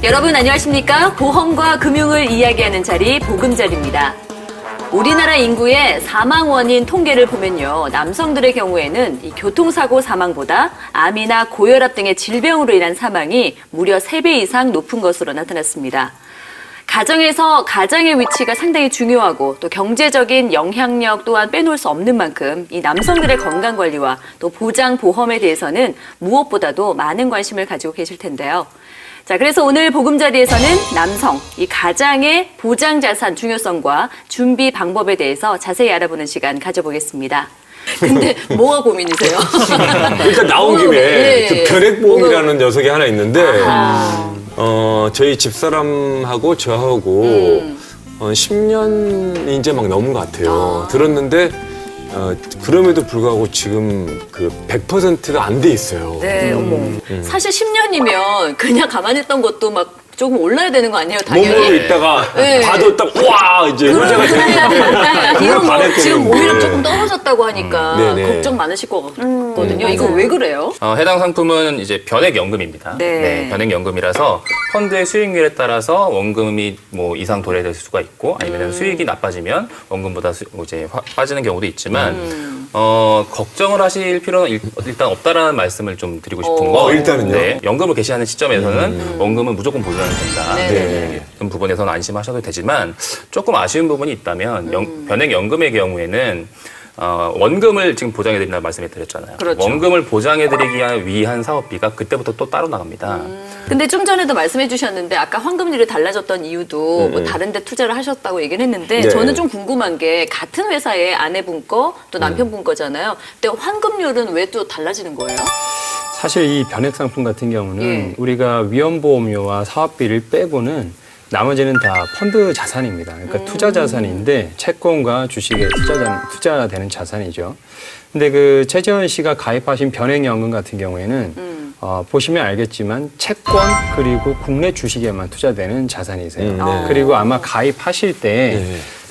여러분 안녕하십니까? 보험과 금융을 이야기하는 자리 보금자리입니다. 우리나라 인구의 사망 원인 통계를 보면요. 남성들의 경우에는 이 교통사고 사망보다 암이나 고혈압 등의 질병으로 인한 사망이 무려 3배 이상 높은 것으로 나타났습니다. 가정에서 가장의 위치가 상당히 중요하고 또 경제적인 영향력 또한 빼놓을 수 없는 만큼 이 남성들의 건강관리와 또 보장보험에 대해서는 무엇보다도 많은 관심을 가지고 계실 텐데요. 자, 그래서 오늘 보금자리에서는 남성, 이 가장의 보장자산 중요성과 준비 방법에 대해서 자세히 알아보는 시간 가져보겠습니다. 근데 뭐가 고민이세요? 일단 나온 김에 그 변액보험이라는 녀석이 하나 있는데 저희 집사람하고 저하고 10년이 이제 막 넘은 것 같아요. 들었는데 그럼에도 불구하고 지금 그 100%가 안 돼 있어요. 네, 어머. 사실 10년이면 그냥 가만히 있던 것도 막 조금 올라야 되는 거 아니에요, 당연히? 몸으로 있다가 네. 봐도 딱 와 이제 문제가 되는데 이건 뭐 지금 오히려 조금 떨어졌다고 하니까 네네. 걱정 많으실 것 같거든요. 이거 왜 그래요? 해당 상품은 이제 변액연금입니다. 네. 변액연금이라서 펀드의 수익률에 따라서 원금이 뭐 이상 도래될 수가 있고 아니면 수익이 나빠지면 원금보다 이제 빠지는 경우도 있지만 걱정을 하실 필요는 일단 없다라는 말씀을 좀 드리고 싶은 거. 일단은요? 네, 연금을 개시하는 시점에서는 원금은 무조건 보장이 된다. 네. 그런 부분에서는 안심하셔도 되지만 조금 아쉬운 부분이 있다면 변액연금의 경우에는 원금을 지금 보장해드린다는 말씀을 드렸잖아요. 그렇죠. 원금을 보장해드리기 위한 사업비가 그때부터 또 따로 나갑니다. 근데 좀 전에도 말씀해 주셨는데 아까 환급률이 달라졌던 이유도 뭐 다른 데 투자를 하셨다고 얘기를 했는데 네. 저는 좀 궁금한 게 같은 회사의 아내분 거 또 남편분 거잖아요. 근데 환급률은 왜 또 달라지는 거예요? 사실 이 변액 상품 같은 경우는 예. 우리가 위험보험료와 사업비를 빼고는 나머지는 다 펀드 자산입니다. 그러니까 투자 자산인데 채권과 주식에 투자되는 자산이죠. 근데 그 최재원 씨가 가입하신 변액연금 같은 경우에는 보시면 알겠지만 채권 그리고 국내 주식에만 투자되는 자산이세요. 그리고 아마 가입하실 때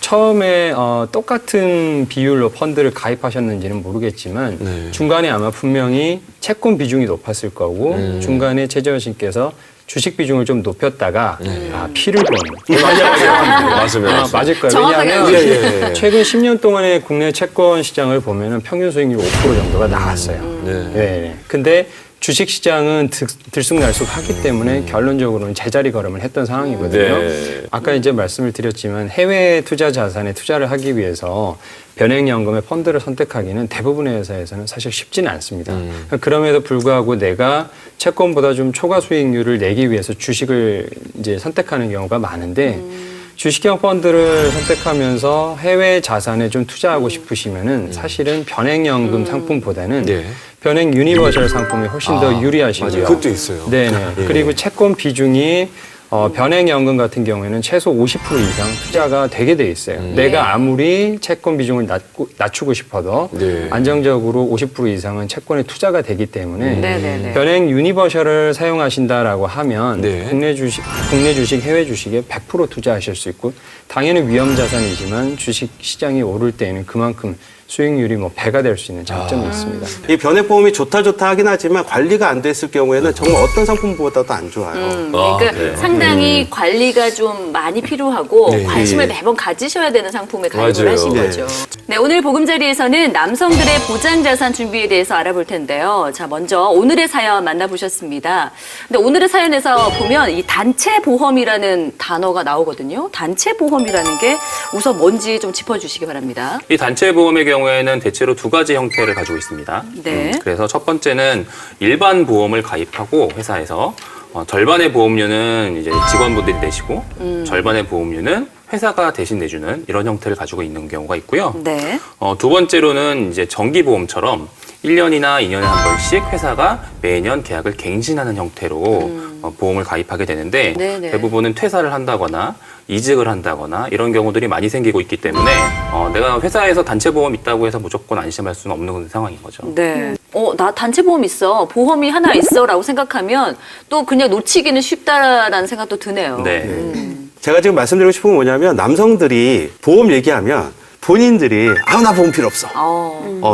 처음에 똑같은 비율로 펀드를 가입하셨는지는 모르겠지만 중간에 아마 분명히 채권 비중이 높았을 거고 중간에 최재원 씨께서 주식 비중을 좀 높였다가 피를 보는 맞습니다. 맞을 거예요. 정확하게 왜냐하면 최근 10년 동안의 국내 채권 시장을 보면은 평균 수익률 5% 정도가 나왔어요. 네. 근데 주식 시장은 들쑥날쑥하기 때문에 결론적으로는 제자리 걸음을 했던 상황이거든요. 네. 아까 이제 말씀을 드렸지만 해외 투자 자산에 투자를 하기 위해서 변액연금의 펀드를 선택하기는 대부분의 회사에서는 사실 쉽지는 않습니다. 그럼에도 불구하고 내가 채권보다 좀 초과 수익률을 내기 위해서 주식을 이제 선택하는 경우가 많은데 주식형 펀드를 선택하면서 해외 자산에 좀 투자하고 싶으시면은 사실은 변액연금 상품보다는 변액 유니버셜 상품이 훨씬 더 유리하시고요. 맞아요. 그것도 있어요. 네네. 그리고 채권 비중이 변액연금 같은 경우에는 최소 50% 이상 투자가 되게 돼 있어요. 내가 아무리 채권 비중을 낮추고 싶어도 안정적으로 50% 이상은 채권에 투자가 되기 때문에 변액 유니버셜을 사용하신다라고 하면 국내 주식, 해외 주식에 100% 투자하실 수 있고 당연히 위험 자산이지만 주식 시장이 오를 때에는 그만큼 수익률이 뭐 배가 될 수 있는 장점이 있습니다. 이 변액보험이 좋다 하긴 하지만 관리가 안 됐을 경우에는 정말 어떤 상품보다도 안 좋아요. 그러니까 상당히 관리가 좀 많이 필요하고 관심을 매번 가지셔야 되는 상품에 가입을 하신 거죠. 네, 오늘 보금자리에서는 남성들의 보장자산 준비에 대해서 알아볼 텐데요. 자, 먼저 오늘의 사연 만나보셨습니다. 근데 오늘의 사연에서 보면 이 단체보험이라는 단어가 나오거든요. 단체보험이라는 게 우선 뭔지 좀 짚어주시기 바랍니다. 이 단체보험의 경우에는 대체로 두 가지 형태를 가지고 있습니다. 네. 그래서 첫 번째는 일반 보험을 가입하고 회사에서 절반의 보험료는 이제 직원분들이 내시고 절반의 보험료는 회사가 대신 내주는 이런 형태를 가지고 있는 경우가 있고요. 네. 두 번째로는 이제 정기보험처럼 1년이나 2년에 한 번씩 회사가 매년 계약을 갱신하는 형태로 보험을 가입하게 되는데 대부분은 퇴사를 한다거나 이직을 한다거나 이런 경우들이 많이 생기고 있기 때문에 내가 회사에서 단체보험 있다고 해서 무조건 안심할 수는 없는 상황인 거죠. 네. 나 단체보험 있어. 보험이 하나 있어. 라고 생각하면 또 그냥 놓치기는 쉽다라는 생각도 드네요. 네. 제가 지금 말씀드리고 싶은 건 뭐냐면 남성들이 보험 얘기하면 본인들이 나 보험 필요 없어.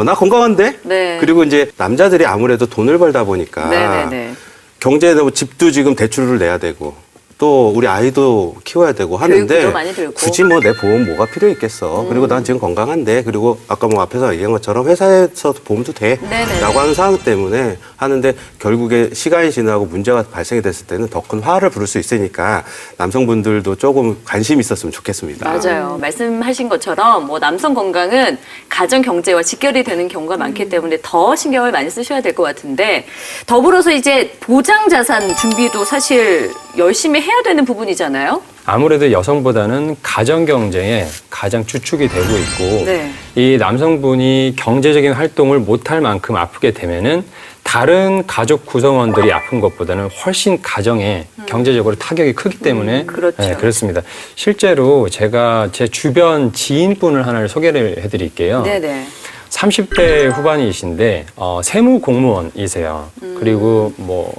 나 건강한데? 네. 그리고 이제 남자들이 아무래도 돈을 벌다 보니까 네네네. 경제에 집도 지금 대출을 내야 되고 또 우리 아이도 키워야 되고 하는데 교육비도 많이 들고. 굳이 뭐 내 보험 뭐가 필요 있겠어. 그리고 난 지금 건강한데 그리고 아까 뭐 앞에서 얘기한 것처럼 회사에서 보험도 돼 네네. 라고 하는 상황 때문에 하는데 결국에 시간이 지나고 문제가 발생이 됐을 때는 더 큰 화를 부를 수 있으니까 남성분들도 조금 관심이 있었으면 좋겠습니다. 맞아요. 말씀하신 것처럼 뭐 남성 건강은 가정 경제와 직결이 되는 경우가 많기 때문에 더 신경을 많이 쓰셔야 될 것 같은데 더불어서 이제 보장 자산 준비도 사실 열심히 해야 되는 부분이잖아요. 아무래도 여성보다는 가정 경제에 가장 주축이 되고 있고 네. 이 남성분이 경제적인 활동을 못할 만큼 아프게 되면은 다른 가족 구성원들이 아픈 것보다는 훨씬 가정에 경제적으로 타격이 크기 때문에 그렇죠. 네, 그렇습니다. 실제로 제가 제 주변 지인분을 하나를 소개를 해드릴게요. 네네. 30대 후반이신데 세무 공무원이세요. 그리고 뭐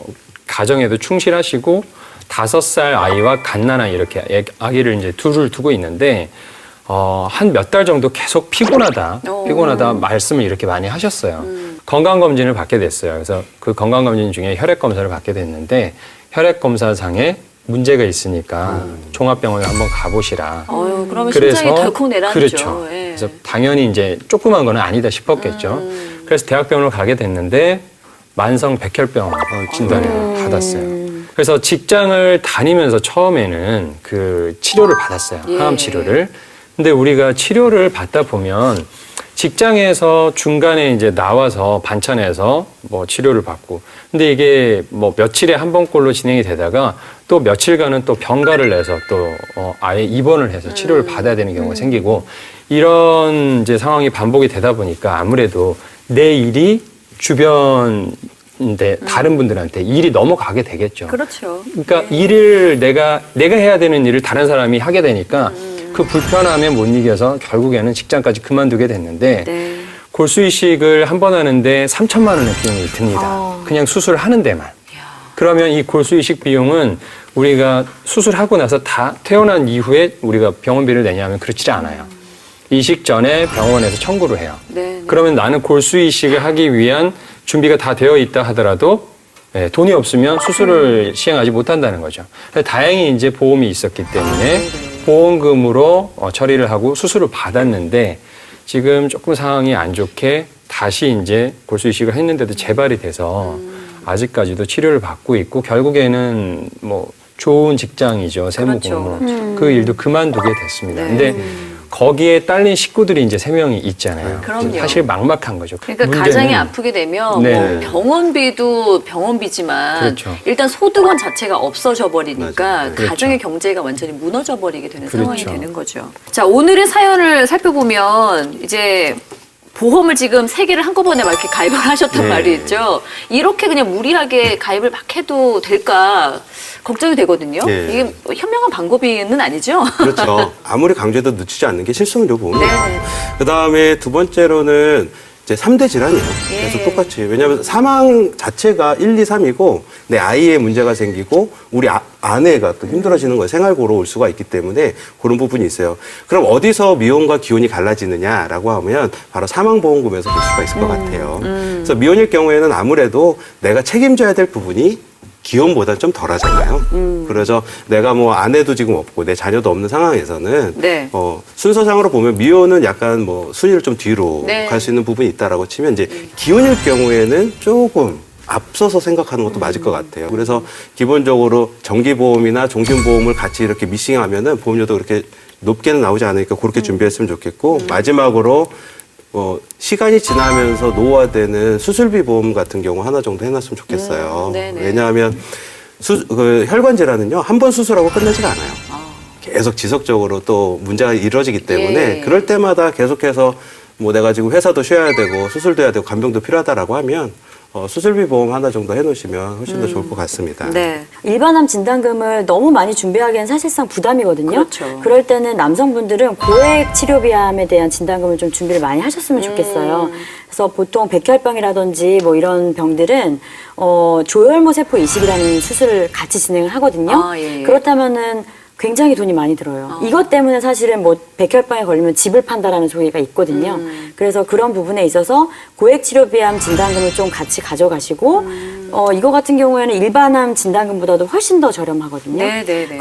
가정에도 충실하시고 5살 아이와 갓난아이 이렇게 아기를 이제 둘을 두고 있는데 한 몇 달 정도 계속 피곤하다 말씀을 이렇게 많이 하셨어요. 건강검진을 받게 됐어요. 그래서 그 건강검진 중에 혈액검사를 받게 됐는데 혈액검사상에 문제가 있으니까 종합병원에 한번 가보시라. 그러면 심장이 덜컥 내려앉죠. 그렇죠. 예. 그래서 당연히 이제 조그만 거는 아니다 싶었겠죠. 그래서 대학병원을 가게 됐는데 만성 백혈병 진단을 받았어요. 그래서 직장을 다니면서 처음에는 그 치료를 받았어요. 항암 치료를. 근데 우리가 치료를 받다 보면 직장에서 중간에 이제 나와서 반찬해서 뭐 치료를 받고 근데 이게 뭐 며칠에 한 번꼴로 진행이 되다가 또 며칠간은 또 병가를 내서 또 아예 입원을 해서 치료를 받아야 되는 경우가 생기고 이런 이제 상황이 반복이 되다 보니까 아무래도 내 일이 주변인데 다른 분들한테 일이 넘어가게 되겠죠. 그렇죠. 그러니까 일을 내가 해야 되는 일을 다른 사람이 하게 되니까 그 불편함에 못 이겨서 결국에는 직장까지 그만두게 됐는데 네. 골수 이식을 한 번 하는데 3천만 원의 비용이 듭니다. 그냥 수술하는 데만. 그러면 이 골수 이식 비용은 우리가 수술하고 나서 다 퇴원한 이후에 우리가 병원비를 내냐면 그렇지 않아요. 이식 전에 병원에서 청구를 해요. 네. 그러면 나는 골수 이식을 하기 위한 준비가 다 되어 있다 하더라도 돈이 없으면 수술을 시행하지 못한다는 거죠. 다행히 이제 보험이 있었기 때문에 보험금으로 처리를 하고 수술을 받았는데 지금 조금 상황이 안 좋게 다시 이제 골수 이식을 했는데도 재발이 돼서 아직까지도 치료를 받고 있고 결국에는 뭐 좋은 직장이죠. 세무공무원. 그렇죠. 그 일도 그만두게 됐습니다. 근데 거기에 딸린 식구들이 이제 3명이 있잖아요. 그럼요. 사실 막막한 거죠. 그러니까 문제는 가장이 아프게 되면 네. 뭐 병원비도 병원비지만 그렇죠. 일단 소득원 자체가 없어져 버리니까 맞아요. 그렇죠. 가정의 경제가 완전히 무너져 버리게 되는 상황이 그렇죠. 되는 거죠. 자, 오늘의 사연을 살펴보면 이제 보험을 지금 3개를 한꺼번에 막 이렇게 가입을 하셨단 네. 말이죠. 이렇게 그냥 무리하게 가입을 막 해도 될까 걱정이 되거든요. 네. 이게 뭐 현명한 방법은 아니죠. 그렇죠. 아무리 강조해도 늦추지 않는 게 실손의료 보험이에요. 네. 그다음에 두 번째로는 이제 3대 질환이에요. 예. 계속 똑같이. 왜냐하면 사망 자체가 1, 2, 3이고 내 아이에 문제가 생기고 우리 아내가 또 힘들어지는 거예요. 생활고로 올 수가 있기 때문에 그런 부분이 있어요. 그럼 어디서 미혼과 기혼이 갈라지느냐라고 하면 바로 사망보험금에서 볼 수가 있을 것 같아요. 그래서 미혼일 경우에는 아무래도 내가 책임져야 될 부분이 기혼보다 좀 덜하잖아요. 그래서 내가 뭐 아내도 지금 없고 내 자녀도 없는 상황에서는 네. 순서상으로 보면 미혼은 약간 뭐 순위를 좀 뒤로 네. 갈 수 있는 부분이 있다라고 치면 이제 기혼일 경우에는 조금 앞서서 생각하는 것도 맞을 것 같아요. 그래서 기본적으로 정기보험이나 종균보험을 같이 이렇게 미싱하면은 보험료도 그렇게 높게는 나오지 않으니까 그렇게 준비했으면 좋겠고 마지막으로 시간이 지나면서 노후화되는 수술비 보험 같은 경우 하나 정도 해놨으면 좋겠어요. 네네. 왜냐하면 혈관 질환은요 한 번 수술하고 끝나지가 않아요. 계속 지속적으로 또 문제가 이루어지기 때문에 예. 그럴 때마다 계속해서 뭐 내가 지금 회사도 쉬어야 되고 수술도 해야 되고 간병도 필요하다라고 하면 수술비 보험 하나 정도 해놓으시면 훨씬 더 좋을 것 같습니다. 네. 일반암 진단금을 너무 많이 준비하기엔 사실상 부담이거든요. 그렇죠. 그럴 때는 남성분들은 고액 치료비암에 대한 진단금을 좀 준비를 많이 하셨으면 좋겠어요. 그래서 보통 백혈병이라든지 뭐 이런 병들은 조혈모 세포 이식이라는 수술을 같이 진행을 하거든요. 아, 예, 예. 그렇다면은 굉장히 돈이 많이 들어요. 이것 때문에 사실은 뭐 백혈병에 걸리면 집을 판다라는 소리가 있거든요. 그래서 그런 부분에 있어서 고액 치료비암 진단금을 좀 같이 가져가시고 이거 같은 경우에는 일반암 진단금보다도 훨씬 더 저렴하거든요. 네네네.